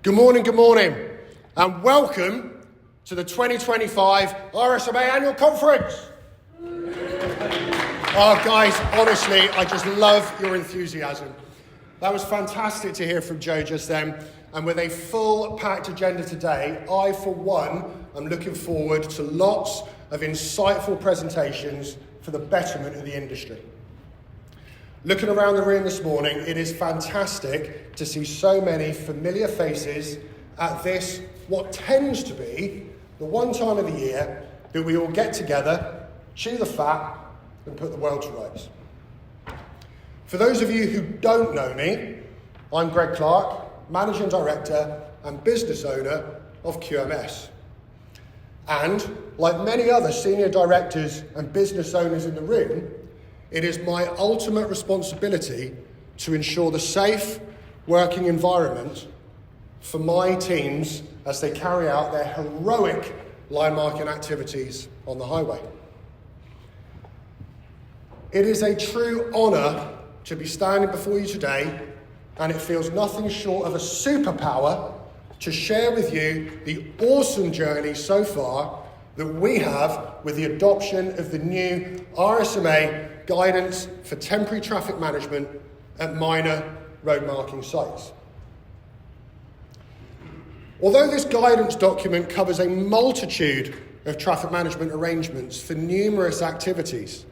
Good morning, and welcome to the 2025 RSMA Annual Conference. Oh, guys, honestly, I just love your enthusiasm. That was fantastic to hear from Joe just then, and with a full-packed agenda today, I, for one, am looking forward to lots of insightful presentations for the betterment of the industry. Looking around the room this morning, it is fantastic to see so many familiar faces at this, what tends to be the one time of the year that we all get together, chew the fat, and put the world to rights. For those of you who don't know me, I'm Greg Clark, Managing Director and Business Owner of QMS. And like many other senior directors and business owners in the room, it is my ultimate responsibility to ensure the safe working environment for my teams as they carry out their heroic line marking activities on the highway. It is a true honour to be standing before you today, and it feels nothing short of a superpower to share with you the awesome journey so far that we have with the adoption of the new RSMA guidance for temporary traffic management at minor road marking sites. Although this guidance document covers a multitude of traffic management arrangements for numerous activities,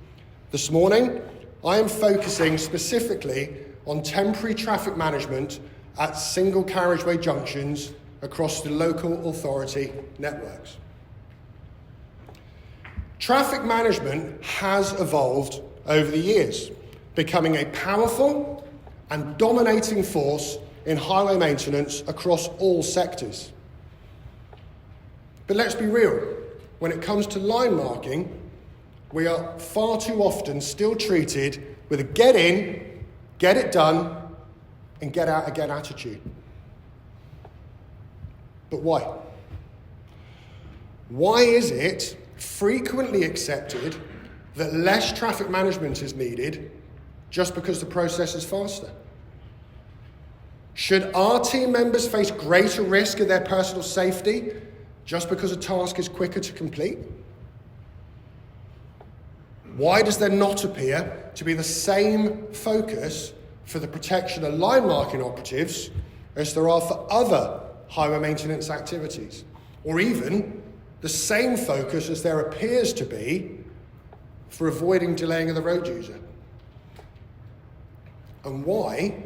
this morning I am focusing specifically on temporary traffic management at single carriageway junctions across the local authority networks. Traffic management has evolved over the years, becoming a powerful and dominating force in highway maintenance across all sectors. But let's be real, when it comes to line marking, we are far too often still treated with a get in, get it done, and get out again attitude. But why? Why is it frequently accepted that less traffic management is needed just because the process is faster? Should our team members face greater risk of their personal safety just because a task is quicker to complete? Why does there not appear to be the same focus for the protection of line marking operatives as there are for other highway maintenance activities? Or even the same focus as there appears to be for avoiding delaying of the road user? And why,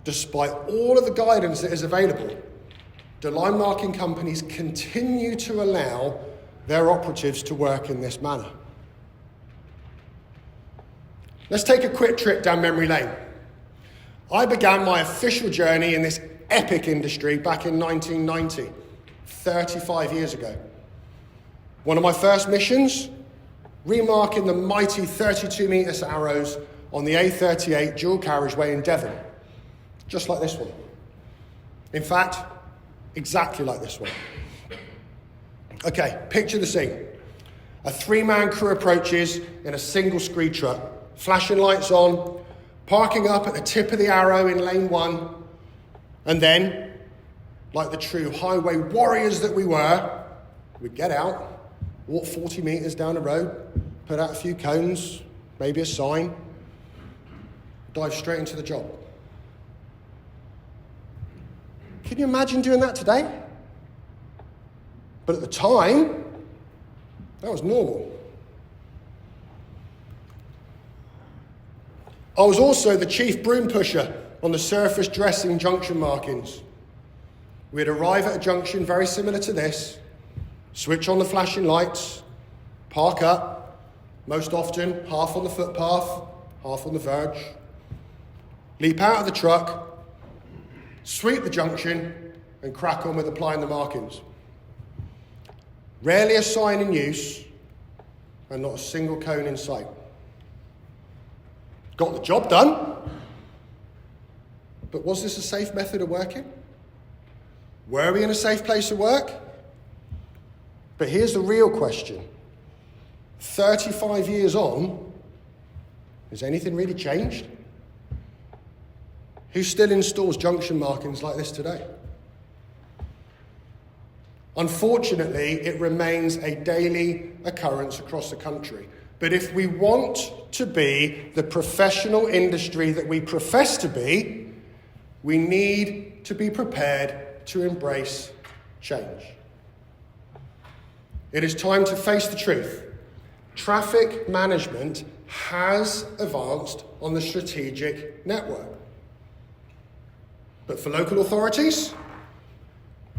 despite all of the guidance that is available, do line marking companies continue to allow their operatives to work in this manner? Let's take a quick trip down memory lane. I began my official journey in this epic industry back in 1990, 35 years ago. One of my first missions, remarking the mighty 32-metre arrows on the A38 dual carriageway in Devon, just like this one. In fact, exactly like this one. Okay, picture the scene. A three-man crew approaches in a single screed truck, flashing lights on, parking up at the tip of the arrow in lane 1, and then, like the true highway warriors that we were, we'd get out, walk 40 metres down the road, put out a few cones, maybe a sign, dive straight into the job. Can you imagine doing that today? But at the time, that was normal. I was also the chief broom pusher on the surface dressing junction markings. We'd arrive at a junction very similar to this, switch on the flashing lights, park up, most often half on the footpath, half on the verge, leap out of the truck, sweep the junction, and crack on with applying the markings. Rarely a sign in use, and not a single cone in sight. Got the job done, but was this a safe method of working? Were we in a safe place of work? But here's the real question. 35 years on, has anything really changed? Who still installs junction markings like this today? Unfortunately, it remains a daily occurrence across the country. But if we want to be the professional industry that we profess to be, we need to be prepared to embrace change. It is time to face the truth. Traffic management has advanced on the strategic network. But for local authorities,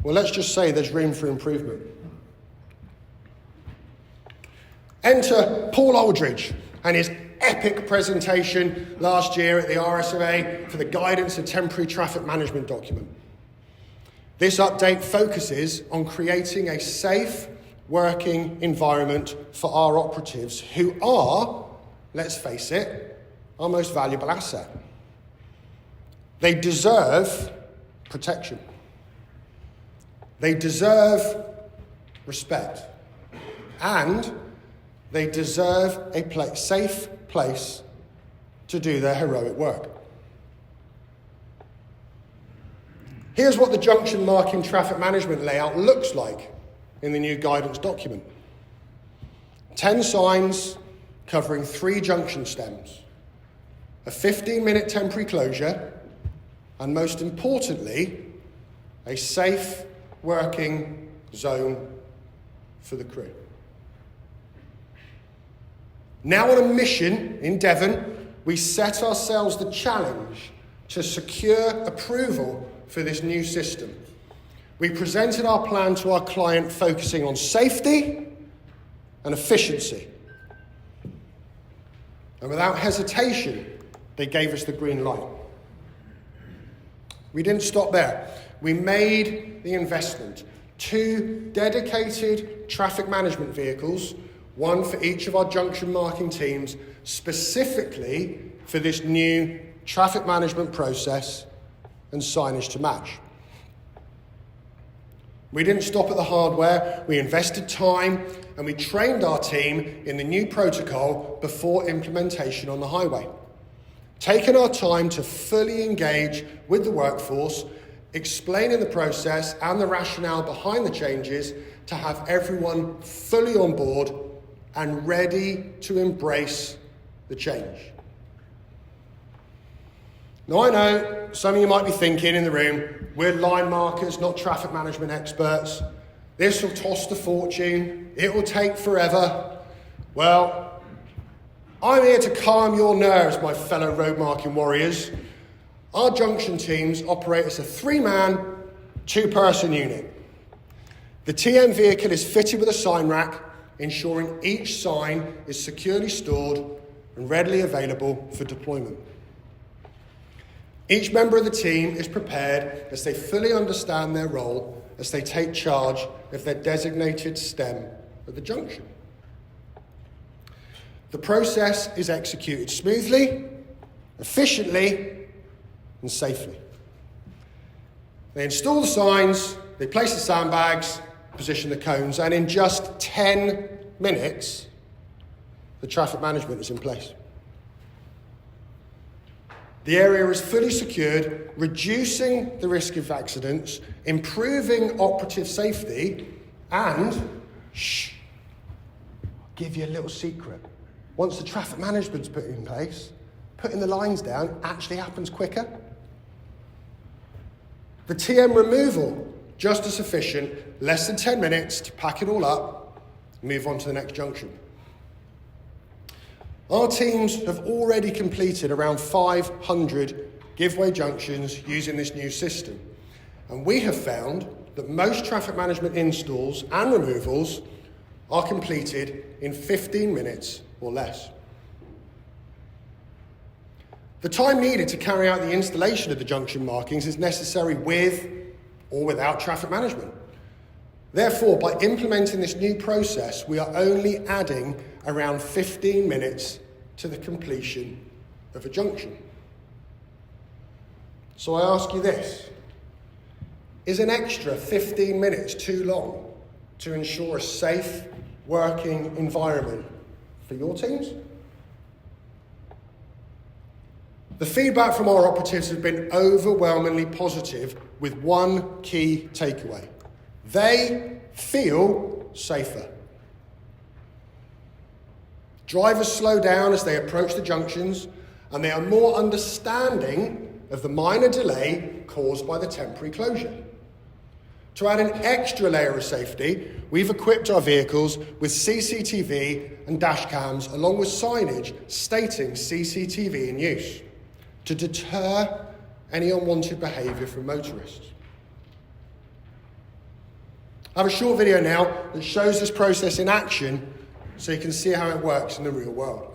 well, let's just say there's room for improvement. Enter Paul Aldridge and his epic presentation last year at the RSMA for the Guidance of Temporary Traffic Management document. This update focuses on creating a safe working environment for our operatives who are, let's face it, our most valuable asset. They deserve protection. They deserve respect. And they deserve a safe place to do their heroic work. Here's what the junction marking traffic management layout looks like in the new guidance document. 10 signs covering 3 junction stems, a 15-minute temporary closure, and most importantly, a safe working zone for the crew. Now on a mission in Devon, we set ourselves the challenge to secure approval for this new system. We presented our plan to our client focusing on safety and efficiency. And without hesitation, they gave us the green light. We didn't stop there. We made the investment. 2 dedicated traffic management vehicles, one for each of our junction marking teams, specifically for this new traffic management process and signage to match. We didn't stop at the hardware. We invested time and we trained our team in the new protocol before implementation on the highway. Taking our time to fully engage with the workforce, explaining the process and the rationale behind the changes to have everyone fully on board and ready to embrace the change. Now I know some of you might be thinking in the room, we're line markers, not traffic management experts. This will cost a fortune. It will take forever. Well, I'm here to calm your nerves, my fellow road marking warriors. Our junction teams operate as a 3-man, 2-person unit. The TM vehicle is fitted with a sign rack, ensuring each sign is securely stored and readily available for deployment. Each member of the team is prepared as they fully understand their role as they take charge of their designated stem at the junction. The process is executed smoothly, efficiently, and safely. They install the signs, they place the sandbags, position the cones, and in just 10 minutes, the traffic management is in place. The area is fully secured, reducing the risk of accidents, improving operative safety, and, I'll give you a little secret. Once the traffic management's put in place, putting the lines down actually happens quicker. The TM removal, just as efficient, less than 10 minutes to pack it all up and move on to the next junction. Our teams have already completed around 500 giveaway junctions using this new system. And we have found that most traffic management installs and removals are completed in 15 minutes or less. The time needed to carry out the installation of the junction markings is necessary with or without traffic management. Therefore, by implementing this new process, we are only adding around 15 minutes to the completion of a junction. So I ask you this, is an extra 15 minutes too long to ensure a safe working environment for your teams? The feedback from our operatives has been overwhelmingly positive with one key takeaway. They feel safer. Drivers slow down as they approach the junctions, and they are more understanding of the minor delay caused by the temporary closure. To add an extra layer of safety, we've equipped our vehicles with CCTV and dash cams, along with signage stating CCTV in use, to deter any unwanted behaviour from motorists. I have a short video now that shows this process in action so you can see how it works in the real world.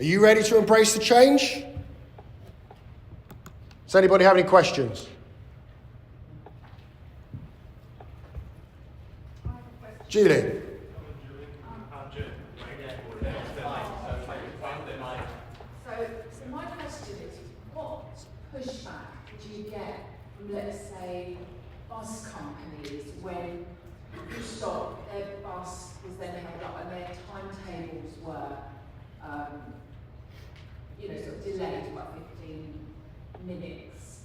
Are you ready to embrace the change? Does anybody have any questions? Julie? So my question is, what pushback do you get from, let's say, bus companies when you stop, their bus was then held up and their timetables were sort of delayed by 15 minutes.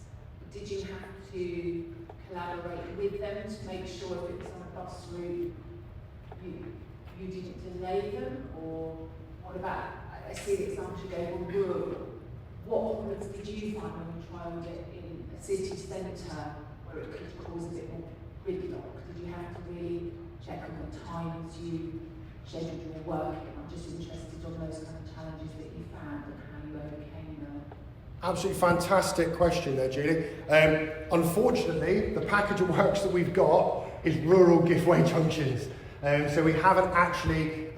Did you have to collaborate with them to make sure if it was on a bus route, you didn't delay them? Or what about, I see the example you gave on rural. What problems did you find when you trialled it in a city centre where it could cause a bit more gridlock? Did you have to really check on the times you scheduled your work? I'm just interested on those kind of challenges that you found and how you overcame them. Absolutely fantastic question there, Julie. Unfortunately, the package of works that we've got is rural giveaway junctions. So we haven't actually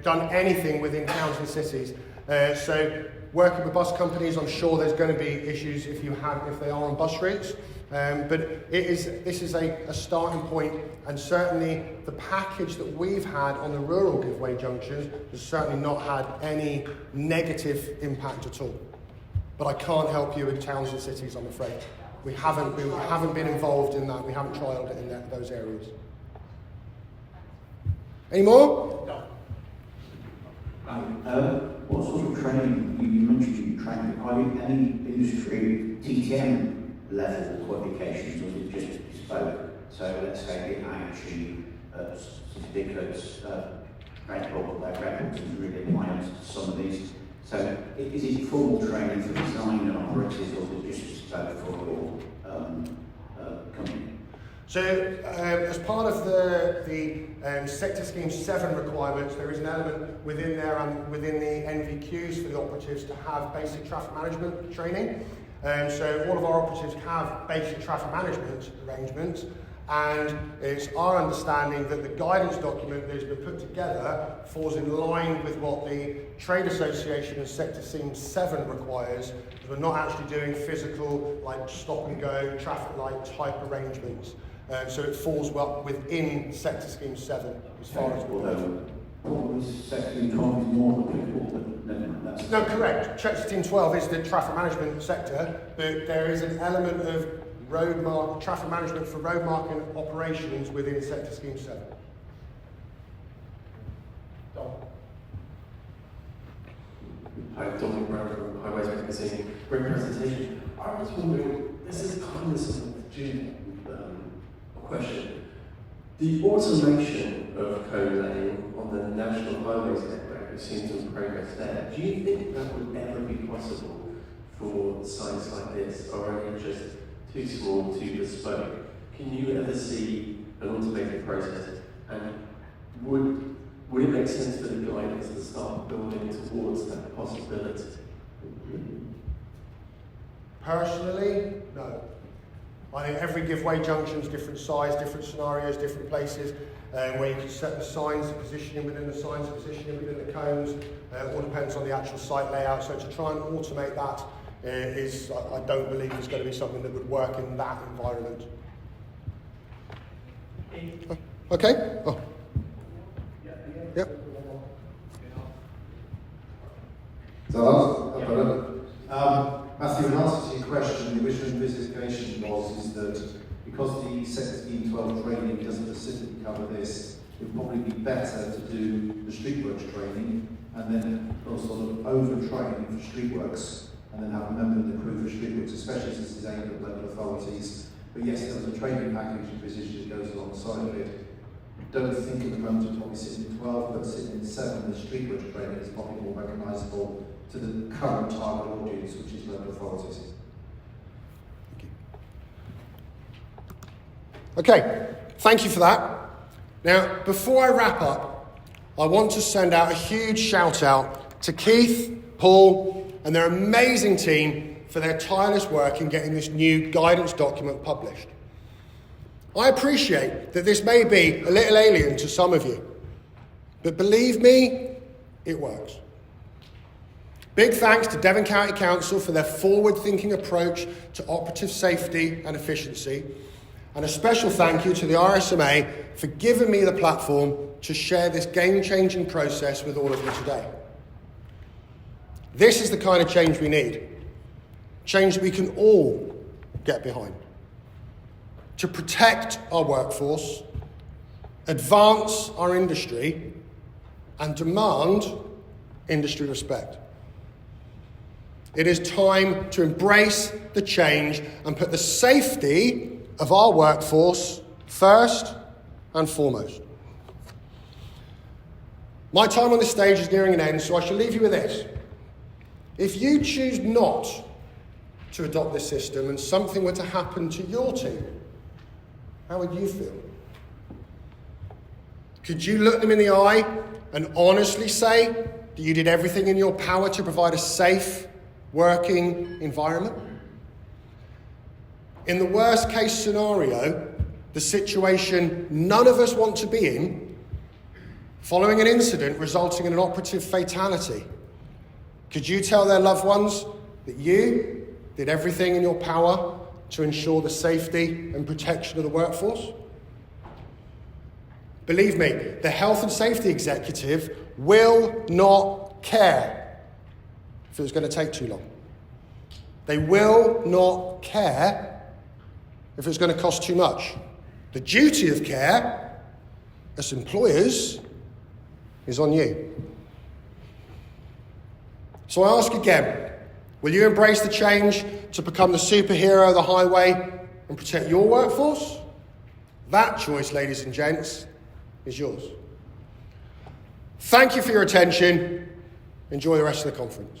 done anything within towns and cities. So working with bus companies, I'm sure there's going to be issues if they are on bus routes. But this is a starting point, and certainly the package that we've had on the rural giveaway junctions has certainly not had any negative impact at all. But I can't help you in towns and cities, I'm afraid. We haven't been involved in that. We haven't trialled it in those areas. Any more? No. What sort of training, you mentioned you trained, are there any industry TTM level qualifications, or is it just bespoke? So let's say the IHE certificates, records and really apply to some of these. So is it formal training for design and operatives, or is it just bespoke for your company? So, as part of the Sector Scheme 7 requirements, there is an element within there and within the NVQs for the operatives to have basic traffic management training. So all of our operatives have basic traffic management arrangements, and it's our understanding that the guidance document that has been put together falls in line with what the Trade Association and Sector Scheme 7 requires. We're not actually doing physical, like stop and go, traffic light type arrangements. So it falls well within Sector Scheme 7 as far as we're concerned. Probably Sector Scheme 12 is more applicable, but that's No, correct. Chapter 12 is the traffic management sector, but there is an element of traffic management for road marking operations within Sector Scheme 7. Dom. Hi, Dominic Brown from Highways Magazine. Great presentation. I was wondering, this is kind of sort of June question. The automation of co-lane on the national highways network, we've seen some progress there. Do you think that would ever be possible for sites like this, or are they just too small, too bespoke? Can you ever see an automated process? And would it make sense for the guidance to start building towards that possibility? Personally, no. I think every giveaway junction is different size, different scenarios, different places, where you can set the signs, the positioning within the signs, the positioning within the cones. It all depends on the actual site layout. So to try and automate that I don't believe is going to be something that would work in that environment. Okay? Oh. Yep. Matthew, in answer to your question, the original investigation is that because the Sector Scheme 12 training doesn't specifically cover this, it would probably be better to do the streetworks training and then sort of over-train for streetworks and then have a member of the crew for streetworks, especially since it's aimed at local authorities. But yes, there's a training package envisaged that goes alongside of it. I don't think at the moment it's probably sitting in 12, but sitting in 7, the streetworks training is probably more recognisable to the current target audience, which is local authorities. Okay, thank you for that. Now, before I wrap up, I want to send out a huge shout out to Keith, Paul, and their amazing team for their tireless work in getting this new guidance document published. I appreciate that this may be a little alien to some of you, but believe me, it works. Big thanks to Devon County Council for their forward-thinking approach to operative safety and efficiency, and a special thank you to the RSMA for giving me the platform to share this game-changing process with all of you today. This is the kind of change we need, change that we can all get behind, to protect our workforce, advance our industry, and demand industry respect. It is time to embrace the change and put the safety of our workforce first and foremost. My time on this stage is nearing an end, so I shall leave you with this. If you choose not to adopt this system and something were to happen to your team, how would you feel? Could you look them in the eye and honestly say that you did everything in your power to provide a safe working environment? In the worst case scenario, the situation none of us want to be in, following an incident resulting in an operative fatality, could you tell their loved ones that you did everything in your power to ensure the safety and protection of the workforce? Believe me, the health and safety executive will not care if it was going to take too long. They will not care if it's going to cost too much. The duty of care, as employers, is on you. So I ask again, will you embrace the change to become the superhero of the highway and protect your workforce? That choice, ladies and gents, is yours. Thank you for your attention. Enjoy the rest of the conference.